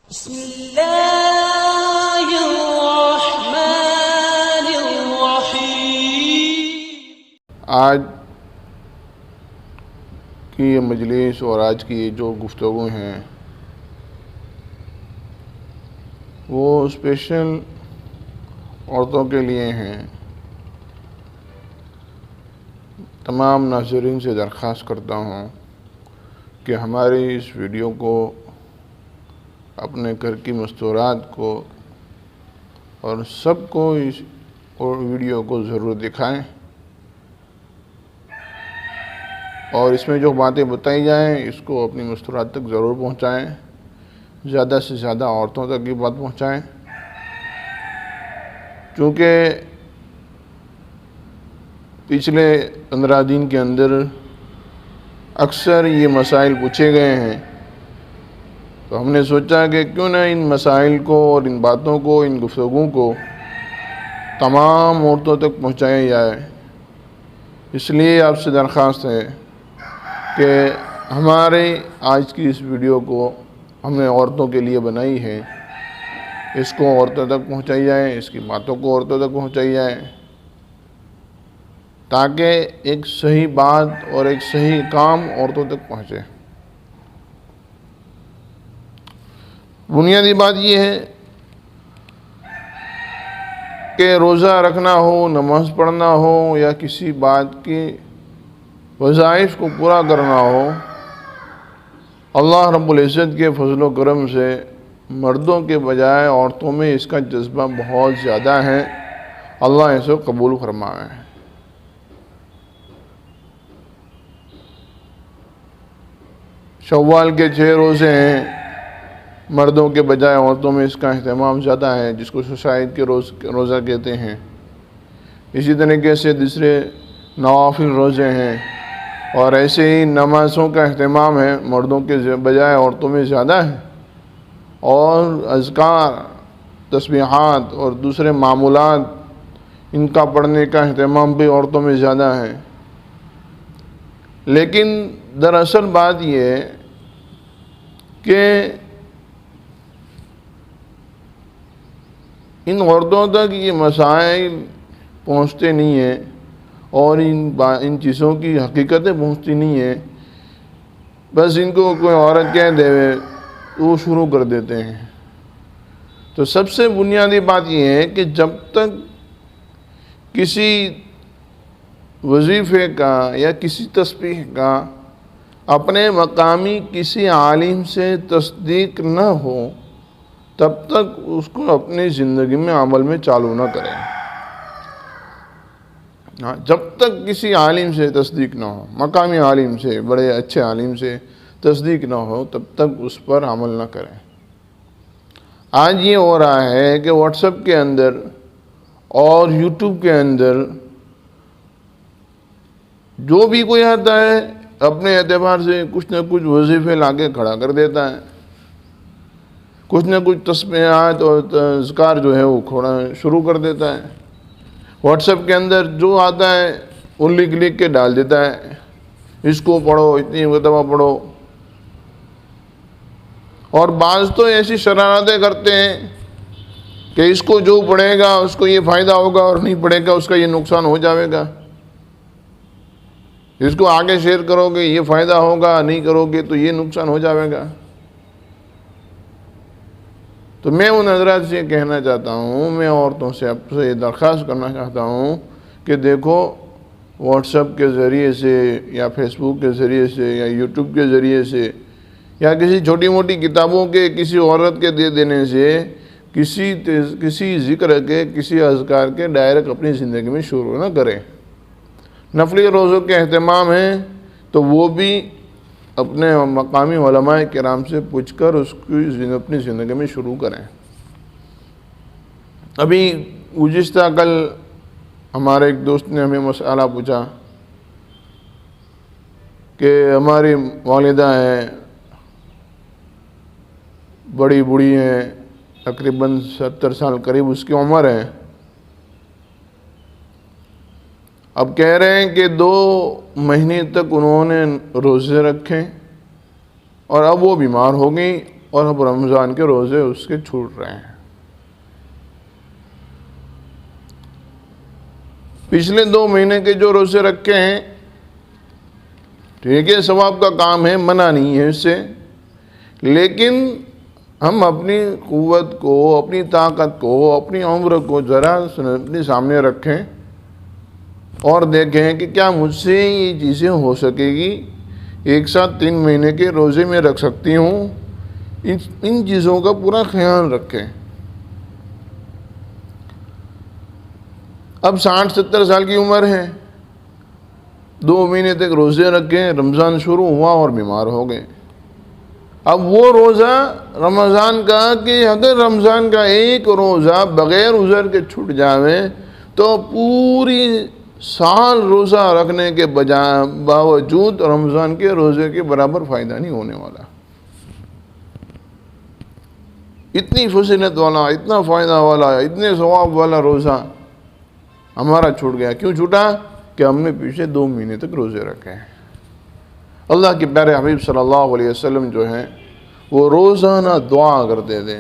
بسم اللہ الرحمن الرحیم۔ آج کی یہ مجلس اور آج کی یہ جو گفتگو ہیں وہ اسپیشل عورتوں کے لیے ہیں۔ تمام ناظرین سے درخواست کرتا ہوں کہ ہماری اس ویڈیو کو، اپنے گھر کی مستورات کو اور سب کو اس ویڈیو کو ضرور دکھائیں، اور اس میں جو باتیں بتائی جائیں اس کو اپنی مستورات تک ضرور پہنچائیں، زیادہ سے زیادہ عورتوں تک یہ بات پہنچائیں، چونکہ پچھلے 15 دن کے اندر اکثر یہ مسائل پوچھے گئے ہیں، تو ہم نے سوچا کہ کیوں نہ ان مسائل کو اور ان باتوں کو، ان گفتگو کو تمام عورتوں تک پہنچایا جائے۔ اس لیے آپ سے درخواست ہے کہ ہمارے آج کی اس ویڈیو کو ہم نے عورتوں کے لیے بنائی ہے، اس کو عورتوں تک پہنچائی جائے، اس کی باتوں کو عورتوں تک پہنچائی جائے، تاکہ ایک صحیح بات اور ایک صحیح کام عورتوں تک پہنچے۔ بنیادی بات یہ ہے کہ روزہ رکھنا ہو، نماز پڑھنا ہو یا کسی بات کی وظائف کو پورا کرنا ہو، اللہ رب العزت کے فضل و کرم سے مردوں کے بجائے عورتوں میں اس کا جذبہ بہت زیادہ ہے۔ اللہ اسے قبول فرمائے۔ شوال کے 6 روزے ہیں، مردوں کے بجائے عورتوں میں اس کا اہتمام زیادہ ہے، جس کو شاید کے روزہ کہتے ہیں۔ اسی طریقے سے دوسرے نوافل روزے ہیں، اور ایسے ہی نمازوں کا اہتمام ہے، مردوں کے بجائے عورتوں میں زیادہ ہے، اور اذکار، تسبیحات اور دوسرے معمولات، ان کا پڑھنے کا اہتمام بھی عورتوں میں زیادہ ہے۔ لیکن دراصل بات یہ ہے کہ ان عورتوں تک یہ مسائل پہنچتے نہیں ہیں، اور ان چیزوں کی حقیقتیں پہنچتی نہیں ہیں۔ بس ان کو کوئی عورت کہہ دے وہ شروع کر دیتے ہیں۔ تو سب سے بنیادی بات یہ ہے کہ جب تک کسی وظیفے کا یا کسی تسبیح کا اپنے مقامی کسی عالم سے تصدیق نہ ہو، تب تک اس کو اپنی زندگی میں عمل میں چالو نہ کریں۔ جب تک کسی عالم سے تصدیق نہ ہو، مقامی عالم سے، بڑے اچھے عالم سے تصدیق نہ ہو، تب تک اس پر عمل نہ کریں۔ آج یہ ہو رہا ہے کہ واٹس ایپ کے اندر اور یوٹیوب کے اندر جو بھی کوئی آتا ہے اپنے اعتبار سے کچھ نہ کچھ وظیفے لا کے کھڑا کر دیتا ہے، کچھ نہ کچھ تسبیحات اور اذکار جو ہے وہ کھوڑا شروع کر دیتا ہے۔ واٹس ایپ کے اندر جو آتا ہے وہ لکھ کے ڈال دیتا ہے، اس کو پڑھو، اتنی مرتبہ پڑھو۔ اور بعض تو ایسی شرارتیں کرتے ہیں کہ اس کو جو پڑھے گا اس کو یہ فائدہ ہوگا، اور نہیں پڑھے گا اس کا یہ نقصان ہو جائے گا۔ اس کو آگے شیئر کرو گے یہ فائدہ ہوگا، نہیں کرو گے تو یہ نقصان ہو جائے گا۔ تو میں ان حضرات سے کہنا چاہتا ہوں، میں عورتوں سے آپ سے درخواست کرنا چاہتا ہوں کہ دیکھو، واٹس ایپ کے ذریعے سے یا فیس بک کے ذریعے سے یا یوٹیوب کے ذریعے سے یا کسی چھوٹی موٹی کتابوں کے کسی عورت کے دے دینے سے کسی ذکر کے، کسی اذکار کے ڈائریکٹ اپنی زندگی میں شروع نہ کریں۔ نفلی روزوں کے اہتمام ہیں تو وہ بھی اپنے مقامی علماء کرام سے پوچھ کر اس کی اپنی زندگی میں شروع کریں۔ ابھی گزشتہ کل ہمارے ایک دوست نے ہمیں مسئلہ پوچھا کہ ہماری والدہ ہیں، بڑی بوڑھی ہیں، تقریباً 70 سال قریب اس کی عمر ہے۔ اب کہہ رہے ہیں کہ 2 مہینے تک انہوں نے روزے رکھے، اور اب وہ بیمار ہو گئی اور اب رمضان کے روزے اس کے چھوٹ رہے ہیں۔ پچھلے 2 مہینے کے جو روزے رکھے ہیں، ٹھیک ہے، ثواب کا کام ہے، منع نہیں ہے اس سے، لیکن ہم اپنی قوت کو، اپنی طاقت کو، اپنی عمر کو ذرا اپنے سامنے رکھیں اور دیکھیں کہ کیا مجھ سے یہ چیزیں ہو سکے گی، ایک ساتھ 3 مہینے کے روزے میں رکھ سکتی ہوں، ان چیزوں کا پورا خیال رکھیں۔ اب 60-70 سال کی عمر ہے، 2 مہینے تک روزے رکھیں، رمضان شروع ہوا اور بیمار ہو گئے۔ اب وہ روزہ رمضان کا، کہ اگر رمضان کا ایک روزہ بغیر عذر کے چھوٹ جاوے تو پوری سال روزہ رکھنے کے باوجود رمضان کے روزے کے برابر فائدہ نہیں ہونے والا۔ اتنی فضیلت والا، اتنا فائدہ والا، اتنے ثواب والا روزہ ہمارا چھوٹ گیا۔ کیوں چھوٹا؟ کہ ہم نے پیچھے 2 مہینے تک روزے رکھے ہیں۔ اللہ کے پیارے حبیب صلی اللہ علیہ وسلم جو ہیں وہ روزانہ دعا کرتے تھے۔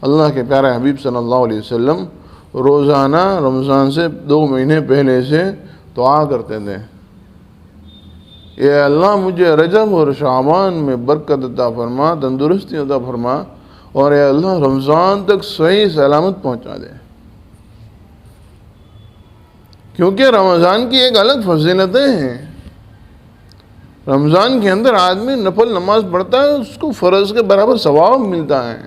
اللہ کے پیارے حبیب صلی اللہ علیہ وسلم روزانہ رمضان سے 2 مہینے پہلے سے دعا کرتے تھے، اے اللہ مجھے رجب اور شعبان میں برکت عطا فرما، تندرستی عطا فرما، اور اے اللہ رمضان تک صحیح سلامت پہنچا دے۔ کیونکہ رمضان کی ایک الگ فضیلتیں ہیں۔ رمضان کے اندر آدمی نفل نماز پڑھتا ہے، اس کو فرض کے برابر ثواب ملتا ہے۔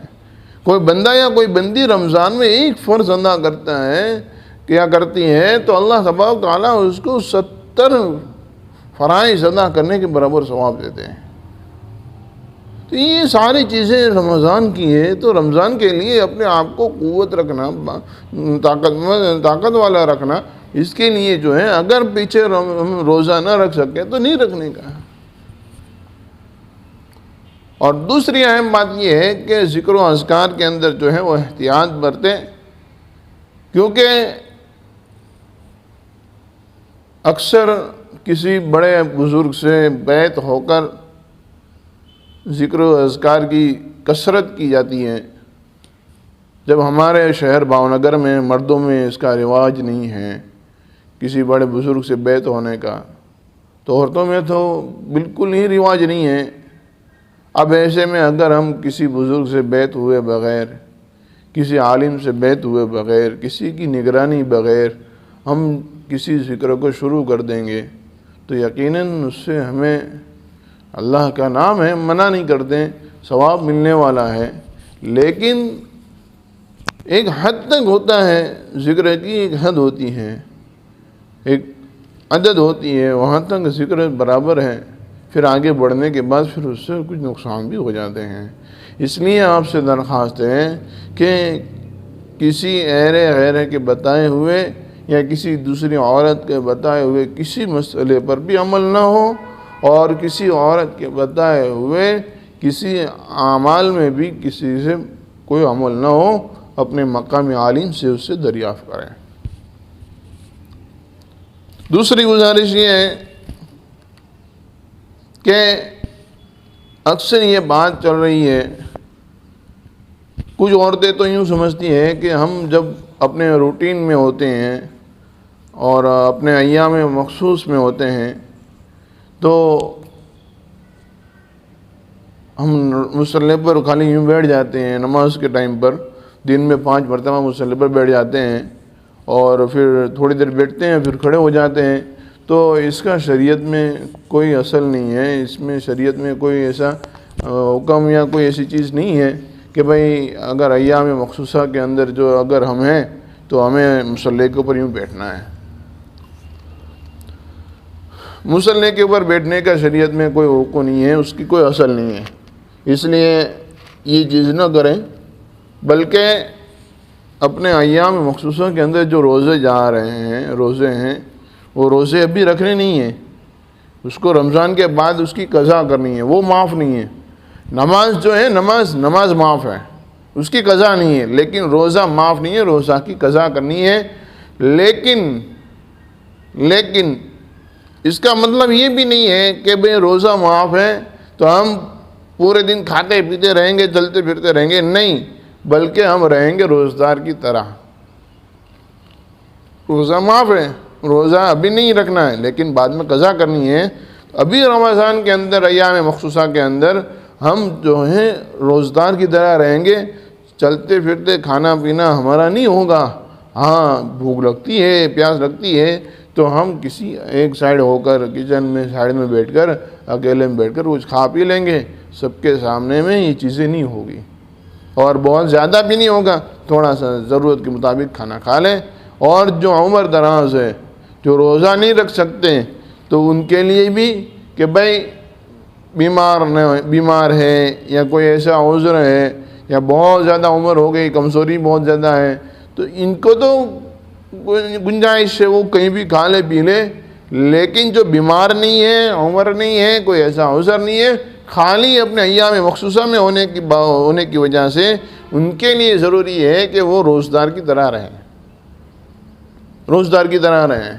کوئی بندہ یا کوئی بندی رمضان میں ایک فرض ادا کرتا ہے، کیا کرتی ہے، تو اللہ تبارک و تعالیٰ اس کو 70 فرائض ادا کرنے کے برابر ثواب دیتے ہیں۔ تو یہ ساری چیزیں رمضان کی ہے، تو رمضان کے لیے اپنے آپ کو قوت رکھنا، طاقت والا رکھنا، اس کے لیے جو ہے اگر پیچھے روزہ نہ رکھ سکے تو نہیں رکھنے کا۔ اور دوسری اہم بات یہ ہے کہ ذکر و اذکار کے اندر جو ہے وہ احتیاط برتیں، کیونکہ اکثر کسی بڑے بزرگ سے بیعت ہو کر ذکر و اذکار کی کثرت کی جاتی ہے، جب ہمارے شہر بھاونگر میں مردوں میں اس کا رواج نہیں ہے کسی بڑے بزرگ سے بیعت ہونے کا، تو عورتوں میں تو بالکل ہی رواج نہیں ہے۔ اب ایسے میں اگر ہم کسی بزرگ سے بیعت ہوئے بغیر، کسی عالم سے بیعت ہوئے بغیر، کسی کی نگرانی بغیر ہم کسی ذکر کو شروع کر دیں گے تو یقیناً اس سے ہمیں اللہ کا نام ہے، منع نہیں کرتے، ثواب ملنے والا ہے، لیکن ایک حد تک ہوتا ہے، ذکر کی ایک حد ہوتی ہے، ایک عدد ہوتی ہے، وہاں تک ذکر برابر ہے، پھر آگے بڑھنے کے بعد پھر اس سے کچھ نقصان بھی ہو جاتے ہیں۔ اس لیے آپ سے درخواست ہے کہ کسی غیرے کے بتائے ہوئے یا کسی دوسری عورت کے بتائے ہوئے کسی مسئلے پر بھی عمل نہ ہو، اور کسی عورت کے بتائے ہوئے کسی اعمال میں بھی کسی سے کوئی عمل نہ ہو، اپنے مقامی عالم سے اس سے دریافت کریں۔ دوسری گزارش یہ ہے کہ اکثر یہ بات چل رہی ہے، کچھ عورتیں تو یوں سمجھتی ہیں کہ ہم جب اپنے روٹین میں ہوتے ہیں اور اپنے ایام مخصوص میں ہوتے ہیں تو ہم مصلی پر خالی یوں بیٹھ جاتے ہیں، نماز کے ٹائم پر دن میں 5 مرتبہ مصلی پر بیٹھ جاتے ہیں اور پھر تھوڑی دیر بیٹھتے ہیں، پھر کھڑے ہو جاتے ہیں، تو اس کا شریعت میں کوئی اصل نہیں ہے، اس میں شریعت میں کوئی ایسا حکم یا کوئی ایسی چیز نہیں ہے کہ بھئی اگر ایام مخصوصہ کے اندر جو اگر ہم ہیں تو ہمیں مصلی کے اوپر یوں بیٹھنا ہے۔ مصلی کے اوپر بیٹھنے کا شریعت میں کوئی حکم نہیں ہے، اس کی کوئی اصل نہیں ہے، اس لیے یہ چیز نہ کریں، بلکہ اپنے ایام مخصوصہ کے اندر جو روزے جا رہے ہیں، روزے ہیں، وہ روزے ابھی رکھنے نہیں ہیں، اس کو رمضان کے بعد اس کی قضا کرنی ہے، وہ معاف نہیں ہے۔ نماز جو ہے نماز معاف ہے، اس کی قضا نہیں ہے، لیکن روزہ معاف نہیں ہے، روزہ کی قضا کرنی ہے۔ لیکن اس کا مطلب یہ بھی نہیں ہے کہ بھئی روزہ معاف ہے تو ہم پورے دن کھاتے پیتے رہیں گے، چلتے پھرتے رہیں گے، نہیں، بلکہ ہم رہیں گے روزدار کی طرح۔ روزہ معاف ہے، روزہ ابھی نہیں رکھنا ہے لیکن بعد میں قضا کرنی ہے۔ ابھی رمضان کے اندر، ایام مخصوصہ کے اندر ہم جو ہیں روزدار کی طرح رہیں گے، چلتے پھرتے کھانا پینا ہمارا نہیں ہوگا۔ ہاں بھوک لگتی ہے، پیاس لگتی ہے تو ہم کسی ایک سائیڈ ہو کر، کچن میں سائیڈ میں بیٹھ کر، اکیلے میں بیٹھ کر کچھ کھا پی لیں گے، سب کے سامنے میں یہ چیزیں نہیں ہوگی، اور بہت زیادہ بھی نہیں ہوگا، تھوڑا سا ضرورت کے مطابق کھانا کھا لیں۔ اور جو عمر دراز ہے، جو روزہ نہیں رکھ سکتے، تو ان کے لیے بھی کہ بھائی بیمار ہے یا کوئی ایسا عذر ہے یا بہت زیادہ عمر ہو گئی، کمزوری بہت زیادہ ہے، تو ان کو تو گنجائش ہے وہ کہیں بھی کھا لے پی لے، لیکن جو بیمار نہیں ہے، عمر نہیں ہے، کوئی ایسا عذر نہیں ہے، خالی اپنے ایام مخصوصہ میں ہونے کی وجہ سے ان کے لیے ضروری ہے کہ وہ روزدار کی طرح رہیں، روزدار کی طرح رہیں۔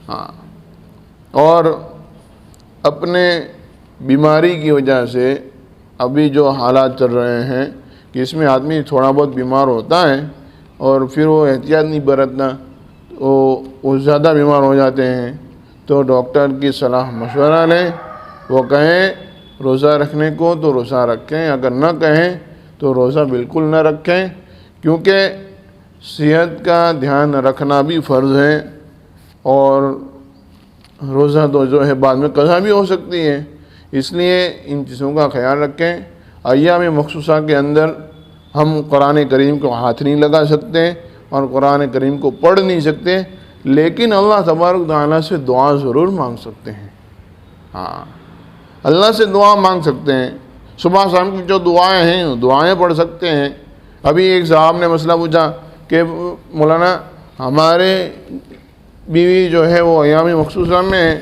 ہاں، اور اپنے بیماری کی وجہ سے ابھی جو حالات چل رہے ہیں کہ اس میں آدمی تھوڑا بہت بیمار ہوتا ہے اور پھر وہ احتیاط نہیں برتنا، وہ زیادہ بیمار ہو جاتے ہیں، تو ڈاکٹر کی صلاح مشورہ لیں، وہ کہیں روزہ رکھنے کو تو روزہ رکھیں، اگر نہ کہیں تو روزہ بالکل نہ رکھیں، کیونکہ صحت کا دھیان رکھنا بھی فرض ہے، اور روزہ تو جو ہے بعد میں قضا بھی ہو سکتی ہے، اس لیے ان چیزوں کا خیال رکھیں۔ ایام مخصوصہ کے اندر ہم قرآن کریم کو ہاتھ نہیں لگا سکتے اور قرآن کریم کو پڑھ نہیں سکتے، لیکن اللہ تبارک تعالیٰ سے دعا ضرور مانگ سکتے ہیں۔ ہاں، اللہ سے دعا مانگ سکتے ہیں، صبح شام کی جو دعائیں ہیں دعائیں پڑھ سکتے ہیں۔ ابھی ایک صاحب نے مسئلہ پوچھا کہ مولانا ہمارے بیوی جو ہے وہ ایام مخصوصہ میں ہے،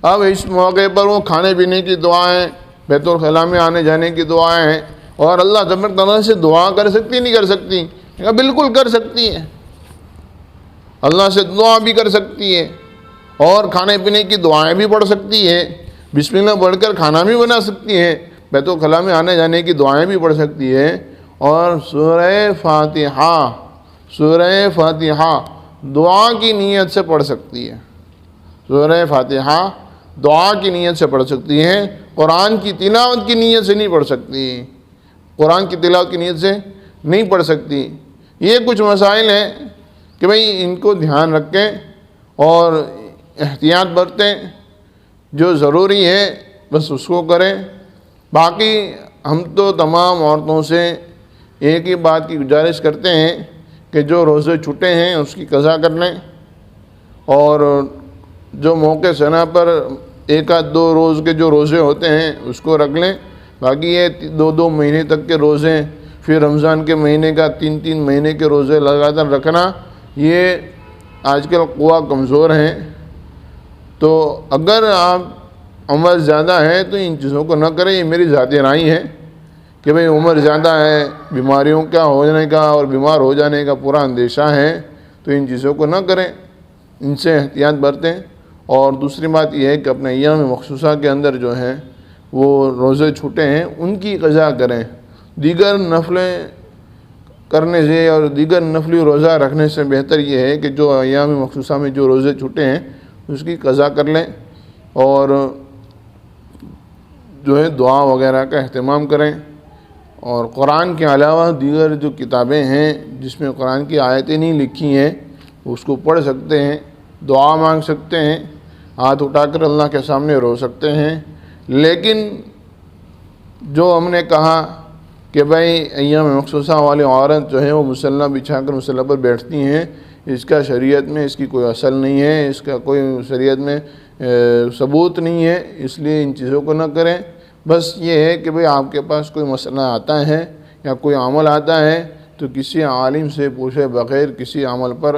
اب اس موقع پر وہ کھانے پینے کی دعائیں، بیت الخلاء میں آنے جانے کی دعائیں ہیں، اور اللہ تبارک تعالیٰ سے دعا کر سکتی نہیں کر سکتی؟ بالکل کر سکتی ہے، اللہ سے دعا بھی کر سکتی ہے، اور کھانے پینے کی دعائیں بھی پڑھ سکتی ہے، بسم اللہ پڑھ کر کھانا بھی بنا سکتی ہے، بیت الخلاء میں آنے جانے کی دعائیں بھی پڑھ سکتی ہے، اور سورہ فاتحہ دعا کی نیت سے پڑھ سکتی ہے، سورہ فاتحہ دعا کی نیت سے پڑھ سکتی ہے، قرآن کی تلاوت کی نیت سے نہیں پڑھ سکتی، قرآن کی تلاوت کی نیت سے نہیں پڑھ سکتی۔ یہ کچھ مسائل ہیں کہ بھئی ان کو دھیان رکھیں اور احتیاط برتیں، جو ضروری ہے بس اس کو کریں۔ باقی ہم تو تمام عورتوں سے ایک ہی بات کی گزارش کرتے ہیں کہ جو روزے چھوٹے ہیں اس کی قضا کر لیں، اور جو موقع سنا پر ایک آدھ دو روز کے جو روزے ہوتے ہیں اس کو رکھ لیں۔ باقی یہ 2 مہینے تک کے روزے، پھر رمضان کے مہینے کا 3 مہینے کے روزے لگاتار رکھنا، یہ آج کل قوا کمزور ہیں، تو اگر آپ عمر زیادہ ہے تو ان چیزوں کو نہ کریں۔ یہ میری ذاتی رائے ہے کہ بھئی عمر زیادہ ہے، بیماریوں کا ہو جانے کا اور بیمار ہو جانے کا پورا اندیشہ ہے، تو ان چیزوں کو نہ کریں، ان سے احتیاط برتیں۔ اور دوسری بات یہ ہے کہ اپنے ایام مخصوصہ کے اندر جو ہیں وہ روزے چھوٹے ہیں ان کی قضا کریں، دیگر نفلیں کرنے سے اور دیگر نفلی روزہ رکھنے سے بہتر یہ ہے کہ جو ایام مخصوصہ میں جو روزے چھوٹے ہیں اس کی قضا کر لیں، اور جو ہے دعا وغیرہ کا اہتمام کریں۔ اور قرآن کے علاوہ دیگر جو کتابیں ہیں جس میں قرآن کی آیتیں نہیں لکھی ہیں اس کو پڑھ سکتے ہیں، دعا مانگ سکتے ہیں، ہاتھ اٹھا کر اللہ کے سامنے رو سکتے ہیں۔ لیکن جو ہم نے کہا کہ بھائی ایام مخصوصہ والی عورت جو ہے وہ مصلی بچھا کر مصلی پر بیٹھتی ہیں، اس کا شریعت میں اس کی کوئی اصل نہیں ہے، اس کا کوئی شریعت میں ثبوت نہیں ہے، اس لیے ان چیزوں کو نہ کریں۔ بس یہ ہے کہ بھئی آپ کے پاس کوئی مسئلہ آتا ہے یا کوئی عمل آتا ہے تو کسی عالم سے پوچھے بغیر کسی عمل پر،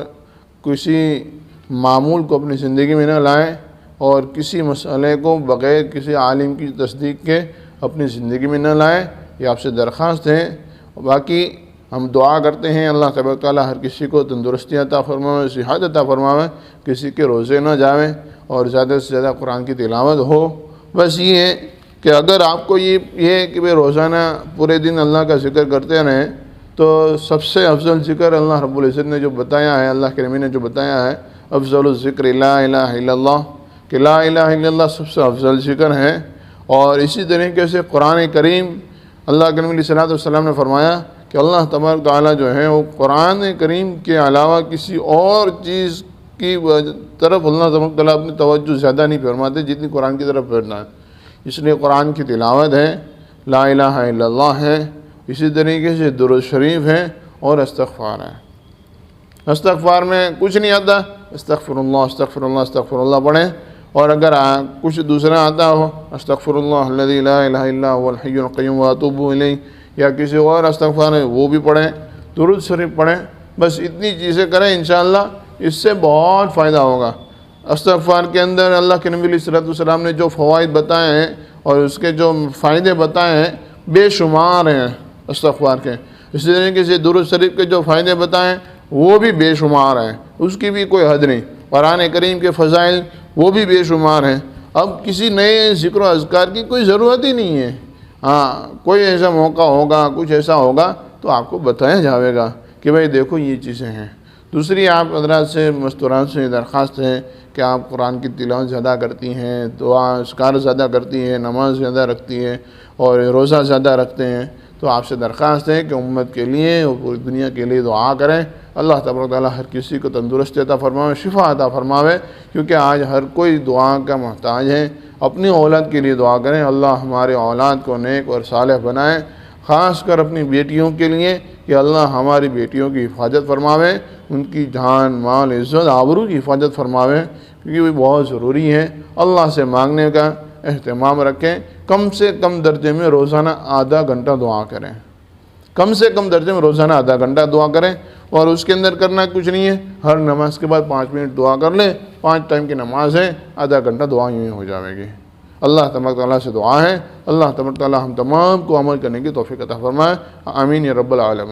کسی معمول کو اپنی زندگی میں نہ لائیں، اور کسی مسئلے کو بغیر کسی عالم کی تصدیق کے اپنی زندگی میں نہ لائیں، یہ آپ سے درخواست ہے۔ باقی ہم دعا کرتے ہیں اللہ تبارک تعالیٰ ہر کسی کو تندرستی عطا فرمائے، صحت عطا فرمائے، کسی کے روزے نہ جاویں اور زیادہ سے زیادہ قرآن کی تلاوت ہو۔ بس یہ ہے کہ اگر آپ کو یہ ہے کہ بھئی روزانہ پورے دن اللہ کا ذکر کرتے رہیں تو سب سے افضل ذکر اللہ رب العزت نے جو بتایا ہے، اللہ کے نبی نے جو بتایا ہے، افضل الذکر لا الہ الا اللہ، کہ لا الہ الا اللہ سب سے افضل ذکر ہے۔ اور اسی طریقے سے قرآن کریم، اللہ کے نبی علیہ الصلوۃ والسلام نے فرمایا کہ اللہ تبارک تعالیٰ جو ہے وہ قرآن کریم کے علاوہ کسی اور چیز کی طرف اللہ تبارک تعالیٰ اپنی توجہ زیادہ نہیں فرماتے جتنی قرآن کی طرف پھیرنا ہے۔ اس لیے قرآن کی تلاوت ہے، لا الہ الا اللہ ہے، اسی طریقے سے درود شریف ہے اور استغفار ہے۔ استغفار میں کچھ نہیں آتا، استغفر اللہ پڑھیں، اور اگر کچھ دوسرا آتا ہو، استغفر اللہ الذی لا الہ الا هو الحی القیوم واتوب الیہ، یا کسی اور استغفار ہے وہ بھی پڑھیں، درود شریف پڑھیں، بس اتنی چیزیں کریں، انشاءاللہ اس سے بہت فائدہ ہوگا۔ استغفار کے اندر اللہ کے نبی علیہ الصلوۃ والسلام نے جو فوائد بتائے ہیں اور اس کے جو فائدے بتائے ہیں بے شمار ہیں استغفار کے۔ اسی طریقے سے درود شریف کے جو فائدے بتائے وہ بھی بے شمار ہیں، اس کی بھی کوئی حد نہیں۔ قرآن کریم کے فضائل وہ بھی بے شمار ہیں۔ اب کسی نئے ذکر و اذکار کی کوئی ضرورت ہی نہیں ہے۔ ہاں، کوئی ایسا موقع ہوگا، کچھ ایسا ہوگا تو آپ کو بتایا جاوے گا کہ بھئی دیکھو یہ چیزیں ہیں۔ دوسری آپ حضرات سے مستورات سے درخواست ہے کہ آپ قرآن کی تلاوت زیادہ کرتی ہیں، دعا اذکار زیادہ کرتی ہیں، نماز زیادہ رکھتی ہیں اور روزہ زیادہ رکھتے ہیں، تو آپ سے درخواست ہے کہ امت کے لیے اور پوری دنیا کے لیے دعا کریں۔ اللہ تبارک تعالیٰ ہر کسی کو تندرستی عطا فرماوے، شفا عطا فرماوے، کیونکہ آج ہر کوئی دعا کا محتاج ہے۔ اپنی اولاد کے لیے دعا کریں، اللہ ہمارے اولاد کو نیک اور صالح بنائے، خاص کر اپنی بیٹیوں کے لیے کہ اللہ ہماری بیٹیوں کی حفاظت فرماوے، ان کی جان مال عزت آبرو کی حفاظت فرماوے، کیونکہ وہ بہت ضروری ہے۔ اللہ سے مانگنے کا اہتمام رکھیں، کم سے کم درجے میں روزانہ آدھا گھنٹہ دعا کریں، کم سے کم درجے میں روزانہ آدھا گھنٹہ دعا کریں، اور اس کے اندر کرنا کچھ نہیں ہے، ہر نماز کے بعد 5 منٹ دعا کر لیں، 5 ٹائم کی نماز ہے، آدھا گھنٹہ دعا یوں ہی ہو جائے گی۔ اللہ تبارک تعالیٰ سے دعا ہے، اللہ تبارک تعالیٰ ہم تمام کو عمل کرنے کی توفیق عطا فرمائے، آمین یا رب العالمین۔